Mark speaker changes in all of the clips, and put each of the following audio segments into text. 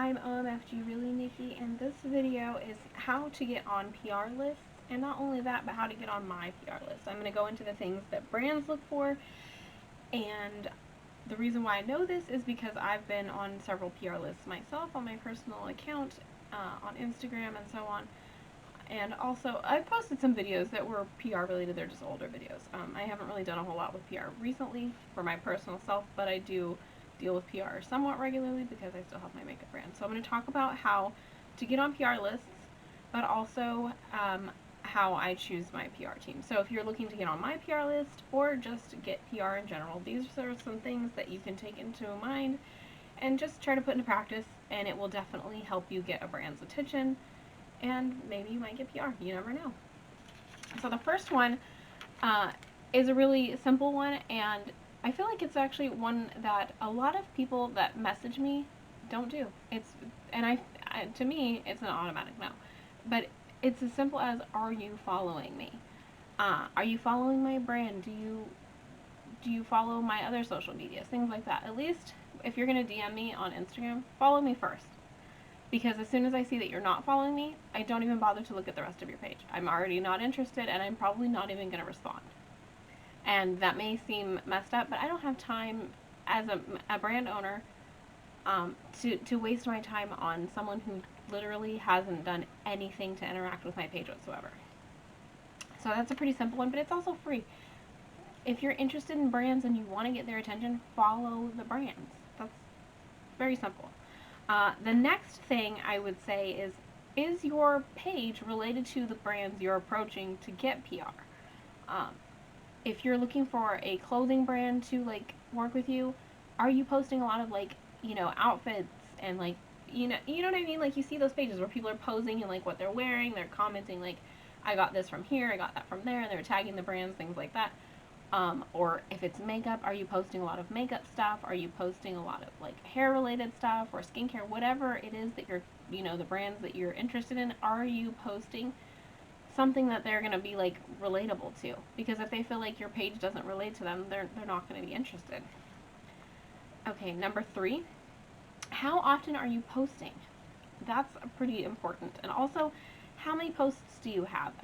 Speaker 1: I'm OMFgReallyNicki, and this video is how to get on PR lists, and not only that, but how to get on my PR list. I'm going to go into the things that brands look for, and the reason why I know this is because I've been on several PR lists myself on my personal account, on Instagram, and so on. And also, I've posted some videos that were PR related. They're just older videos. I haven't really done a whole lot with PR recently for my personal self, but I do deal with PR somewhat regularly because I still have my makeup brand. So I'm going to talk about how to get on PR lists, but also how I choose my PR team. So if you're looking to get on my PR list or just get PR in general, these are some things that you can take into mind and just try to put into practice, and it will definitely help you get a brand's attention, and maybe you might get PR. You never know. So the first one is a really simple one, and I feel like it's actually one that a lot of people that message me don't do. To me, it's an automatic no. But it's as simple as, are you following me? Are you following my brand? Do you follow my other social media? Things like that. At least if you're going to DM me on Instagram, follow me first. Because as soon as I see that you're not following me, I don't even bother to look at the rest of your page. I'm already not interested, and I'm probably not even going to respond. And that may seem messed up, but I don't have time as a brand owner to waste my time on someone who literally hasn't done anything to interact with my page whatsoever. So that's a pretty simple one, but it's also free. If you're interested in brands and you want to get their attention, follow the brands. That's very simple. The next thing I would say is your page related to the brands you're approaching to get PR? If you're looking for a clothing brand to work with you, are you posting a lot of outfits and you know what I mean? Like, you see those pages where people are posing and what they're wearing, they're commenting I got this from here, I got that from there, and they're tagging the brands, things like that. Or if it's makeup, are you posting a lot of makeup stuff? Are you posting a lot of hair related stuff or skincare? Whatever it is that you're, the brands that you're interested in, are you posting something that they're going to be relatable to? Because if they feel like your page doesn't relate to them, they're not going to be interested. Okay, number 3, how often are you posting? That's pretty important. And also, how many posts do you have?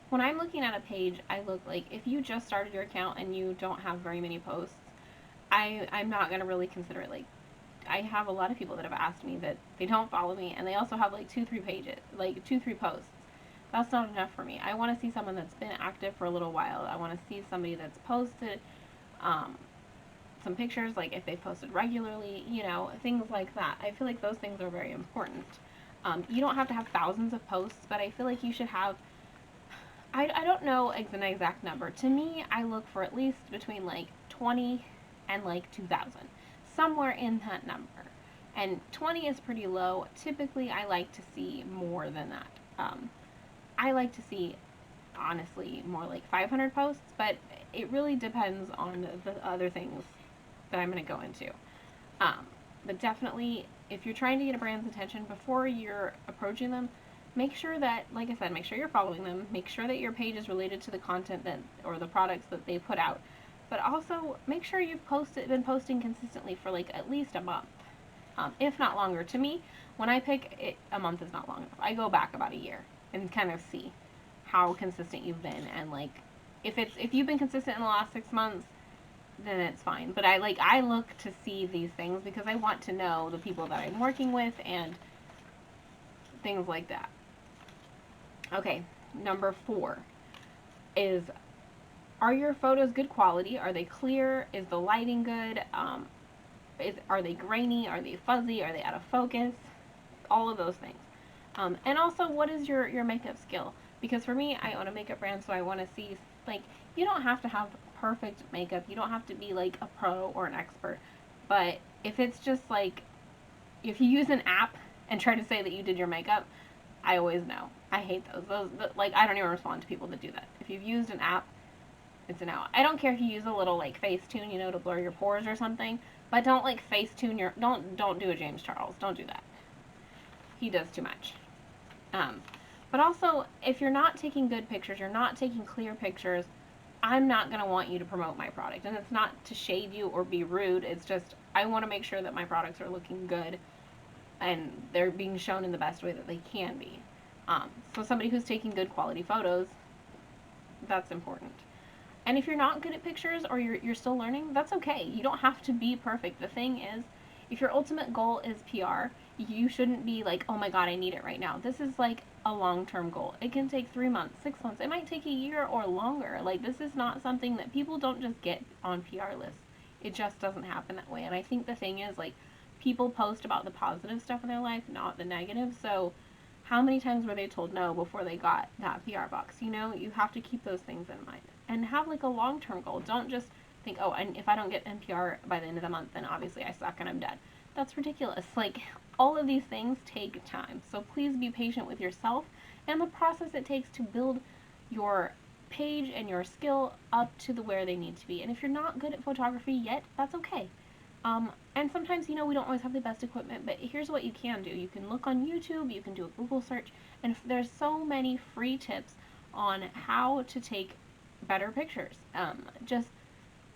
Speaker 1: When I'm looking at a page, I look if you just started your account and you don't have very many posts, I'm not going to really consider it. I have a lot of people that have asked me that they don't follow me, and they also have 2-3 pages, 2-3 posts. That's not enough for me. I want to see someone that's been active for a little while. I want to see somebody that's posted some pictures, if they posted regularly, things like that. I feel like those things are very important. You don't have to have thousands of posts, but I feel like you should have, I don't know an exact number. To me, I look for at least between 20 and 2,000. Somewhere in that number. And 20 is pretty low. Typically, I like to see more than that. I like to see, honestly, more 500 posts, but it really depends on the other things that I'm going to go into. But definitely, if you're trying to get a brand's attention before you're approaching them, make sure that, like I said, make sure you're following them. Make sure that your page is related to the content or the products that they put out. But also, make sure you've been posting consistently for at least a month, if not longer. To me, when I pick it, a month is not long enough. I go back about a year and kind of see how consistent you've been, and if you've been consistent in the last 6 months, then it's fine. But I look to see these things because I want to know the people that I'm working with and things like that. Okay, number 4 is, are your photos good quality? Are they clear? Is the lighting good? Are they grainy? Are they fuzzy? Are they out of focus? All of those things. And also, what is your makeup skill? Because for me, I own a makeup brand, so I want to see, you don't have to have perfect makeup. You don't have to be a pro or an expert. But if it's just if you use an app and try to say that you did your makeup, I always know. I hate those. I don't even respond to people that do that. If you've used an app, it's a no. I don't care if you use a little Facetune, to blur your pores or something, but don't Facetune your, don't do a James Charles. Don't do that. He does too much. But also, if you're not taking good pictures, you're not taking clear pictures, I'm not going to want you to promote my product. And it's not to shade you or be rude. It's just, I want to make sure that my products are looking good and they're being shown in the best way that they can be. So somebody who's taking good quality photos, that's important. And if you're not good at pictures or you're still learning, that's okay. You don't have to be perfect. The thing is, if your ultimate goal is PR, you shouldn't be like, oh my god, I need it right now. This is like a long-term goal. It can take 3 months, 6 months. It might take a year or longer. Like, this is not something that people don't just get on PR lists. It just doesn't happen that way. And I think the thing is, like, people post about the positive stuff in their life, not the negative. So how many times were they told no before they got that PR box? You know, you have to keep those things in mind and have like a long-term goal. Don't just think, oh, and if I don't get NPR by the end of the month, then obviously I suck and I'm dead. That's ridiculous. Like, all of these things take time. So please be patient with yourself and the process it takes to build your page and your skill up to the where they need to be. And if you're not good at photography yet, that's okay. And sometimes, you know, we don't always have the best equipment, but here's what you can do. You can look on YouTube, you can do a Google search, and there's so many free tips on how to take better pictures. Just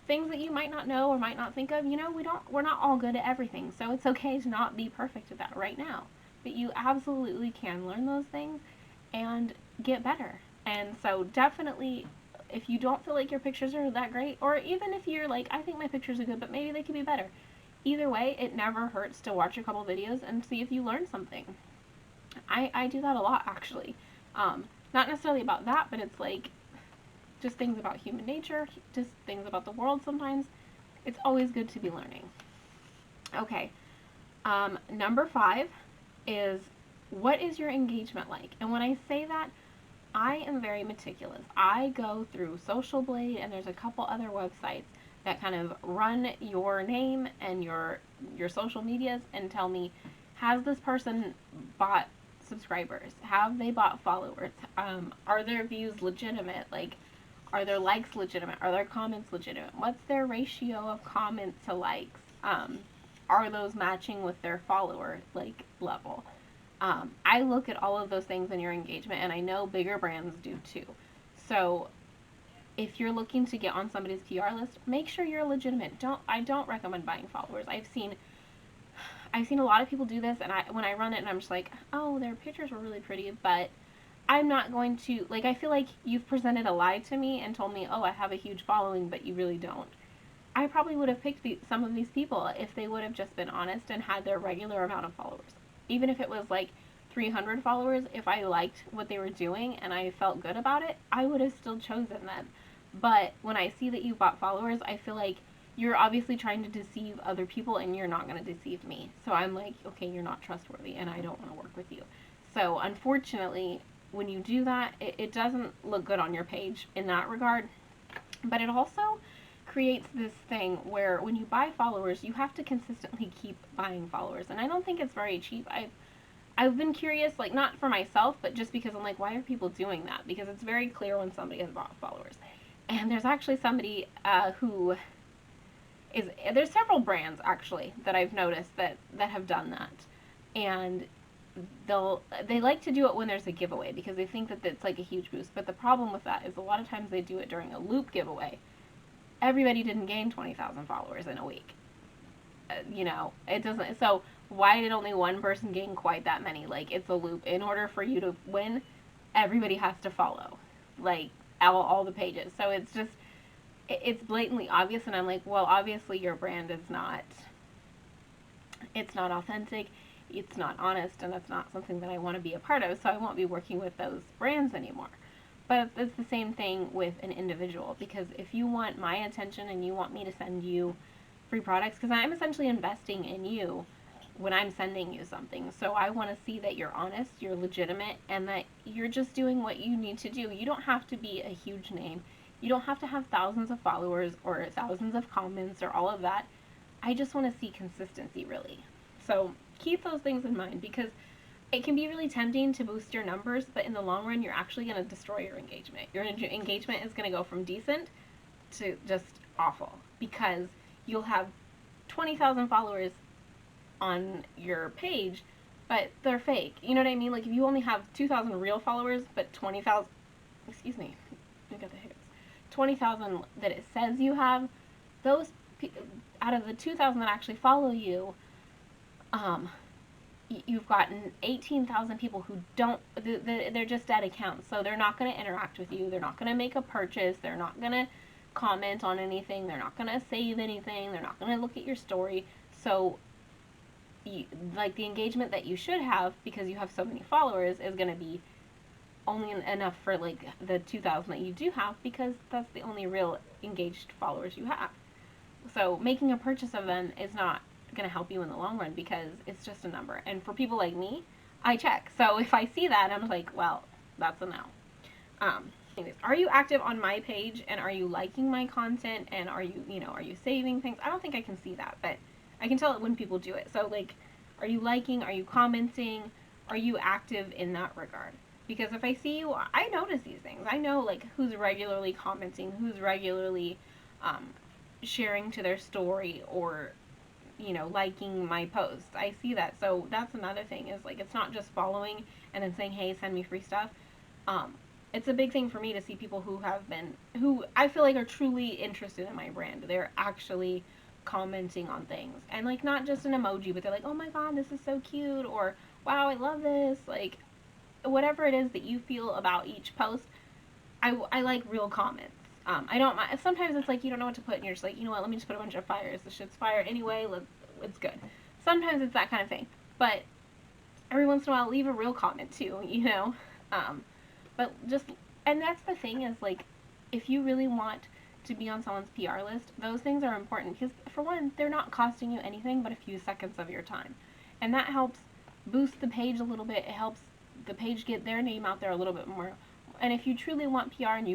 Speaker 1: things that you might not know or might not think of. You know, we're not all good at everything, so it's okay to not be perfect at that right now. But you absolutely can learn those things and get better. And so definitely, if you don't feel like your pictures are that great, or even if you're like, I think my pictures are good, but maybe they could be better. Either way, it never hurts to watch a couple videos and see if you learn something. I do that a lot, actually. Not necessarily about that, but it's like just things about human nature, just things about the world sometimes. It's always good to be learning. Okay, number 5 is, what is your engagement like? And when I say that, I am very meticulous. I go through Social Blade, and there's a couple other websites that kind of run your name and your social medias and tell me, has this person bought subscribers? Have they bought followers? Are their views legitimate? Like, are their likes legitimate? Are their comments legitimate? What's their ratio of comments to likes? Are those matching with their follower like level? I look at all of those things in your engagement, and I know bigger brands do too. So if you're looking to get on somebody's PR list, make sure you're legitimate. I don't recommend buying followers. I've seen a lot of people do this, and when I run it, and I'm just like, oh, their pictures were really pretty, but I'm not going to, like, I feel like you've presented a lie to me and told me, oh, I have a huge following, but you really don't. I probably would have picked some of these people if they would have just been honest and had their regular amount of followers. Even if it was like 300 followers, if I liked what they were doing and I felt good about it, I would have still chosen them. But when I see that you bought followers, I feel like you're obviously trying to deceive other people, and you're not going to deceive me. So I'm like, okay, you're not trustworthy, and I don't want to work with you. So unfortunately, when you do that, it doesn't look good on your page in that regard. But it also creates this thing where when you buy followers, you have to consistently keep buying followers. And I don't think it's very cheap. I've been curious, like, not for myself, but just because I'm like, why are people doing that? Because it's very clear when somebody has bought followers. And there's actually somebody there's several brands, actually, that I've noticed that have done that. And they like to do it when there's a giveaway because they think that it's like a huge boost. But the problem with that is a lot of times they do it during a loop giveaway. Everybody didn't gain 20,000 followers in a week. You know, it doesn't. So why did only one person gain quite that many? Like, it's a loop. In order for you to win, everybody has to follow, like, all the pages. So it's just, it's blatantly obvious. And I'm like, well, obviously your brand is not, it's not authentic. It's not honest, and that's not something that I want to be a part of, so I won't be working with those brands anymore. But it's the same thing with an individual, because if you want my attention and you want me to send you free products, because I'm essentially investing in you when I'm sending you something, so I want to see that you're honest, you're legitimate, and that you're just doing what you need to do. You don't have to be a huge name. You don't have to have thousands of followers or thousands of comments or all of that. I just want to see consistency, really. So keep those things in mind, because it can be really tempting to boost your numbers, but in the long run, you're actually going to destroy your engagement. Your engagement is going to go from decent to just awful, because you'll have 20,000 followers on your page, but they're fake. You know what I mean? Like, if you only have 2,000 real followers, but 20,000, excuse me, I got the hiccups, 20,000 that it says you have, those out of the 2,000 that actually follow you, you've gotten 18,000 people who don't, they're just dead accounts. So they're not going to interact with you. They're not going to make a purchase. They're not going to comment on anything. They're not going to save anything. They're not going to look at your story. So like the engagement that you should have, because you have so many followers, is going to be only enough for like the 2,000 that you do have, because that's the only real engaged followers you have. So making a purchase of them is not going to help you in the long run, because it's just a number. And for people like me, I check. So if I see that, I'm like, well, that's a no. Anyways, are you active on my page, and are you liking my content, and are you, are you saving things? I don't think I can see that, but I can tell it when people do it. So like, are you liking? Are you commenting? Are you active in that regard? Because if I see you, I notice these things. I know like who's regularly commenting, who's regularly sharing to their story, or liking my posts. I see that. So that's another thing, is like, it's not just following and then saying, hey, send me free stuff. It's a big thing for me to see people who I feel like are truly interested in my brand. They're actually commenting on things, and like, not just an emoji, but they're like, oh my god, this is so cute, or wow, I love this. Like, whatever it is that you feel about each post, I like real comments. I don't mind. Sometimes it's like you don't know what to put, and you're just like, you know what, let me just put a bunch of fires. This shit's fire anyway. It's good. Sometimes it's that kind of thing. But every once in a while, leave a real comment too, But just, and that's the thing, is like, if you really want to be on someone's PR list, those things are important, because for one, they're not costing you anything but a few seconds of your time. And that helps boost the page a little bit. It helps the page get their name out there a little bit more. And if you truly want PR, and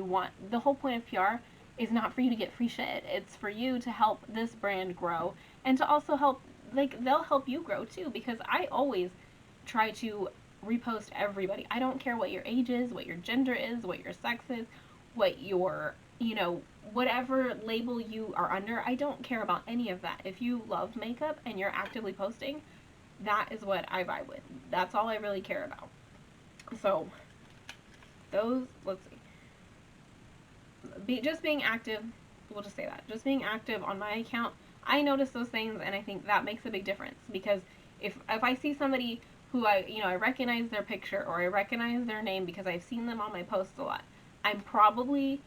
Speaker 1: the whole point of PR is not for you to get free shit. It's for you to help this brand grow, and to also help, like, they'll help you grow too, because I always try to repost everybody. I don't care what your age is, what your gender is, what your sex is, what your, whatever label you are under. I don't care about any of that. If you love makeup and you're actively posting, that is what I vibe with. That's all I really care about. So let's see. Just being active, we'll just say that. Just being active on my account, I notice those things, and I think that makes a big difference, because if I see somebody who I recognize their picture, or I recognize their name because I've seen them on my posts a lot, I'm probably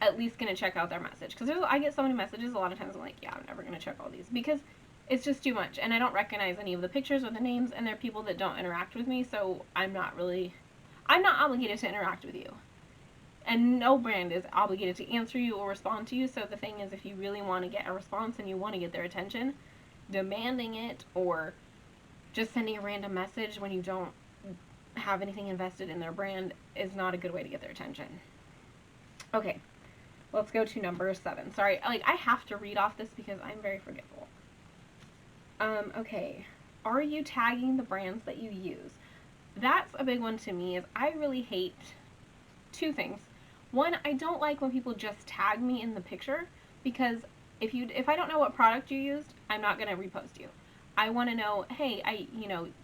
Speaker 1: at least going to check out their message. Because I get so many messages, a lot of times I'm like, yeah, I'm never going to check all these, because it's just too much, and I don't recognize any of the pictures or the names, and they're people that don't interact with me, so I'm not obligated to interact with you. And no brand is obligated to answer you or respond to you. So the thing is, if you really want to get a response and you want to get their attention, demanding it, or just sending a random message when you don't have anything invested in their brand, is not a good way to get their attention. Okay, let's go to number 7. Sorry, like, I have to read off this because I'm very forgetful. Okay, are you tagging the brands that you use? That's a big one to me. Is I really hate two things. One, I don't like when people just tag me in the picture, because if I don't know what product you used, I'm not going to repost you. I want to know, hey,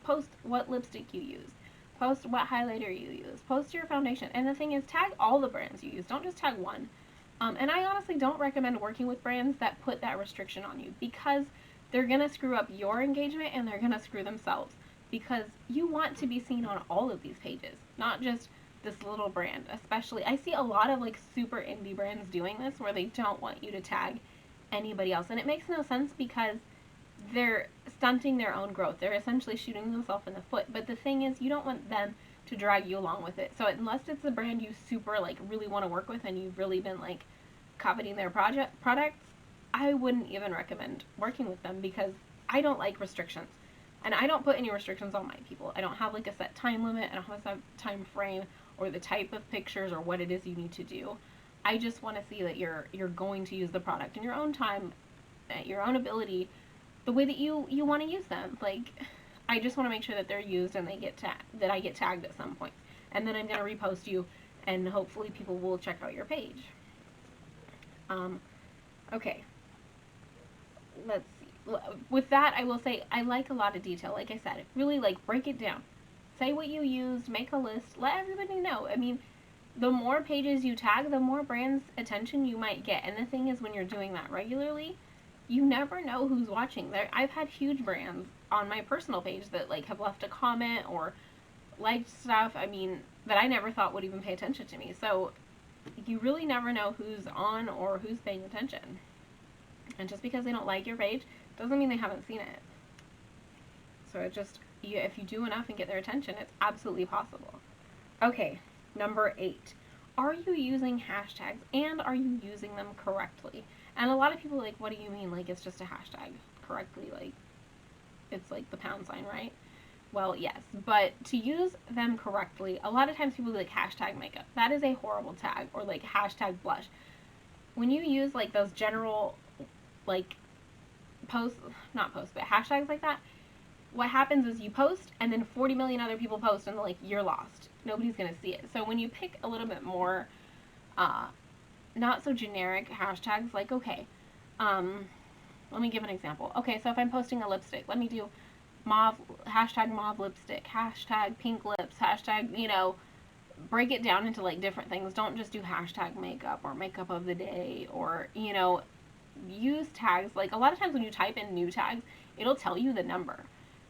Speaker 1: post what lipstick you use, post what highlighter you use, post your foundation. And the thing is, tag all the brands you use. Don't just tag one. And I honestly don't recommend working with brands that put that restriction on you, because they're going to screw up your engagement, and they're going to screw themselves, because you want to be seen on all of these pages, not just this little brand. Especially, I see a lot of like super indie brands doing this, where they don't want you to tag anybody else, and it makes no sense, because they're stunting their own growth. They're essentially shooting themselves in the foot. But the thing is, you don't want them to drag you along with it. So unless it's a brand you super like really want to work with, and you've really been like coveting their products, I wouldn't even recommend working with them, because I don't like restrictions. And I don't put any restrictions on my people. I don't have like a set time limit. I don't have a set time frame, or the type of pictures, or what it is you need to do. I just want to see that you're going to use the product in your own time, at your own ability, the way that you want to use them. Like, I just want to make sure that they're used, and that I get tagged at some point. And then I'm going to repost you, and hopefully people will check out your page. Okay. Let's see. With that, I will say I like a lot of detail. Like I said, really, like, break it down. Say what you used, make a list, let everybody know. I mean, the more pages you tag, the more brands' attention you might get. And the thing is, when you're doing that regularly, you never know who's watching. I've had huge brands on my personal page that like have left a comment or liked stuff, I mean, that I never thought would even pay attention to me. So you really never know who's on or who's paying attention. And just because they don't like your page doesn't mean they haven't seen it. So if you do enough and get their attention, it's absolutely possible. Okay, number 8. Are you using hashtags and are you using them correctly? And a lot of people are like, what do you mean? Like, it's just a hashtag correctly. Like, it's like the pound sign, right? Well, yes, but to use them correctly, a lot of times people do like hashtag makeup. That is a horrible tag, or like hashtag blush. When you use like those general, like, not posts, but hashtags like that, what happens is you post and then 40 million other people post and like you're lost. Nobody's going to see it. So when you pick a little bit more not so generic hashtags, like, okay, let me give an example. Okay, so if I'm posting a lipstick, let me do mauve, hashtag mauve lipstick, hashtag pink lips, hashtag, break it down into like different things. Don't just do hashtag makeup or makeup of the day, or, use tags. Like a lot of times when you type in new tags, it'll tell you the number.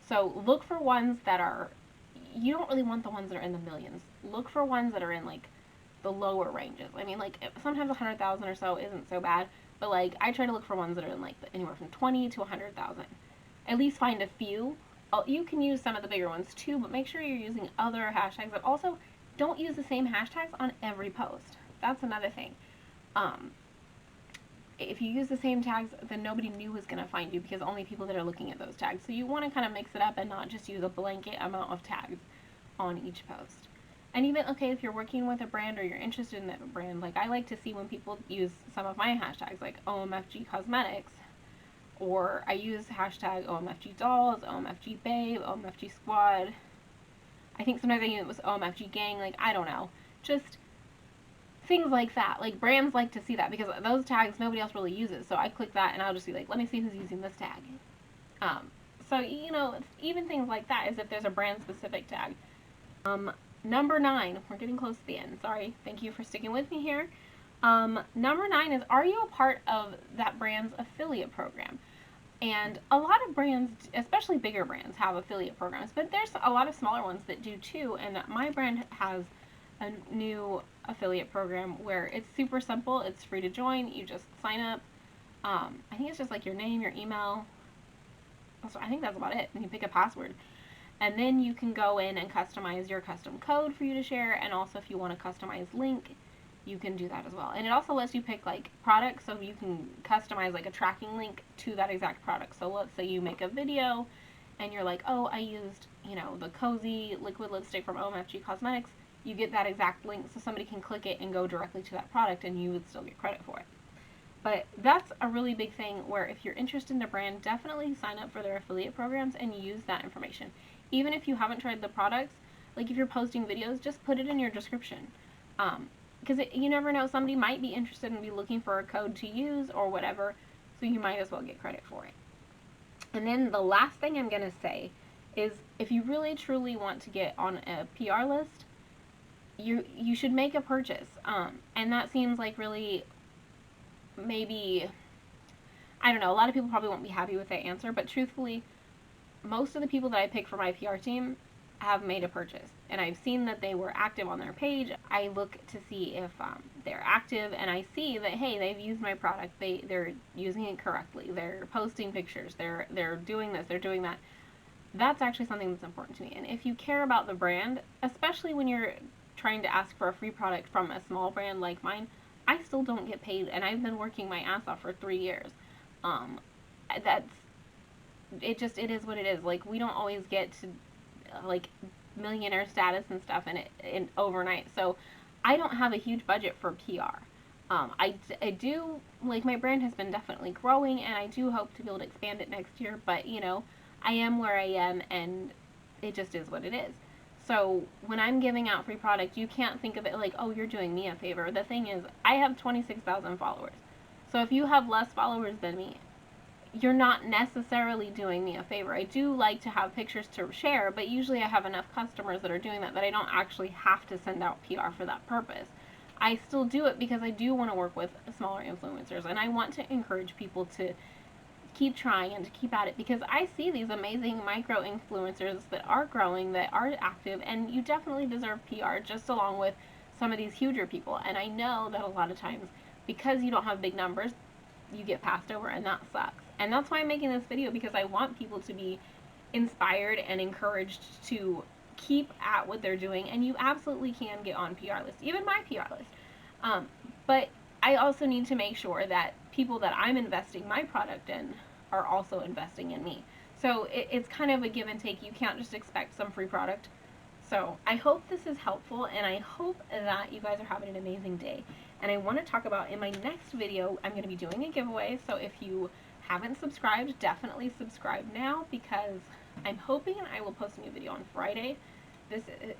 Speaker 1: So look for ones that are, you don't really want the ones that are in the millions. Look for ones that are in like the lower ranges. I mean, like sometimes 100,000 or so isn't so bad, but like I try to look for ones that are in like anywhere from 20 to 100,000. At least find a few. You can use some of the bigger ones too, but make sure you're using other hashtags. But also, don't use the same hashtags on every post. That's another thing. If you use the same tags, then nobody new is going to find you because only people that are looking at those tags. So you want to kind of mix it up and not just use a blanket amount of tags on each post. And even, okay, if you're working with a brand or you're interested in that brand, like I like to see when people use some of my hashtags, like OMFG Cosmetics, or I use hashtag OMFG Dolls, OMFG Babe, OMFG Squad. I think sometimes I use OMFG Gang, like, I don't know. Just things like that. Like, brands like to see that because those tags nobody else really uses. So I click that and I'll just be like, let me see who's using this tag. So, even things like that is if there's a brand specific tag. Number 9, we're getting close to the end. Sorry. Thank you for sticking with me here. Number 9 is, are you a part of that brand's affiliate program? And a lot of brands, especially bigger brands, have affiliate programs, but there's a lot of smaller ones that do too. And my brand has a new affiliate program where it's super simple. It's free to join. You just sign up. I think it's just like your name, your email. So I think that's about it. And you pick a password. And then you can go in and customize your custom code for you to share. And also if you want a customized link, you can do that as well. And it also lets you pick like products, so you can customize like a tracking link to that exact product. So let's say you make a video and you're like, oh, I used, the cozy liquid lipstick from OMFG Cosmetics. You get that exact link so somebody can click it and go directly to that product and you would still get credit for it. But that's a really big thing where if you're interested in a brand, definitely sign up for their affiliate programs and use that information. Even if you haven't tried the products, like if you're posting videos, just put it in your description. Because you never know, somebody might be interested and be looking for a code to use or whatever, so you might as well get credit for it. And then the last thing I'm going to say is if you really truly want to get on a PR list, you should make a purchase. And that seems like really maybe, I don't know, a lot of people probably won't be happy with that answer, but truthfully, most of the people that I pick for my PR team have made a purchase, and I've seen that they were active on their page. I look to see if they're active, and I see that, hey, they've used my product, they're using it correctly, they're posting pictures, they're doing this, they're doing that. That's actually something that's important to me. And if you care about the brand, especially when you're trying to ask for a free product from a small brand like mine, I still don't get paid, and I've been working my ass off for 3 years. It is what it is. Like, we don't always get to like millionaire status and stuff in overnight. So I don't have a huge budget for PR. I do, like, my brand has been definitely growing, and I do hope to be able to expand it next year, but I am where I am, and it just is what it is. So when I'm giving out free product, you can't think of it like, oh, you're doing me a favor. The thing is, I have 26,000 followers. So if you have less followers than me, you're not necessarily doing me a favor. I do like to have pictures to share, but usually I have enough customers that are doing that I don't actually have to send out PR for that purpose. I still do it because I do want to work with smaller influencers, and I want to encourage people to keep trying and to keep at it, because I see these amazing micro influencers that are growing, that are active, and you definitely deserve PR just along with some of these huger people. And I know that a lot of times, because you don't have big numbers, you get passed over, and that sucks. And that's why I'm making this video, because I want people to be inspired and encouraged to keep at what they're doing. And you absolutely can get on PR lists, even my PR list. But I also need to make sure that people that I'm investing my product in are also investing in me. So it's kind of a give and take. You can't just expect some free product. So I hope this is helpful, and I hope that you guys are having an amazing day. And I want to talk about, in my next video, I'm going to be doing a giveaway. So if you haven't subscribed, definitely subscribe now, because I'm hoping I will post a new video on Friday.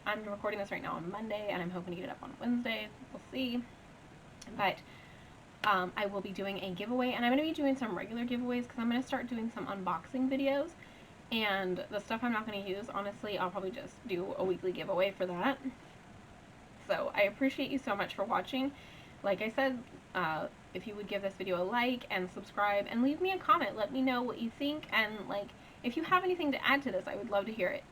Speaker 1: I'm recording this right now on Monday, and I'm hoping to get it up on Wednesday. We'll see. But I will be doing a giveaway, and I'm going to be doing some regular giveaways, because I'm going to start doing some unboxing videos. And the stuff I'm not going to use, honestly, I'll probably just do a weekly giveaway for that. So I appreciate you so much for watching. Like I said, if you would give this video a like and subscribe and leave me a comment, let me know what you think, and like if you have anything to add to this, I would love to hear it.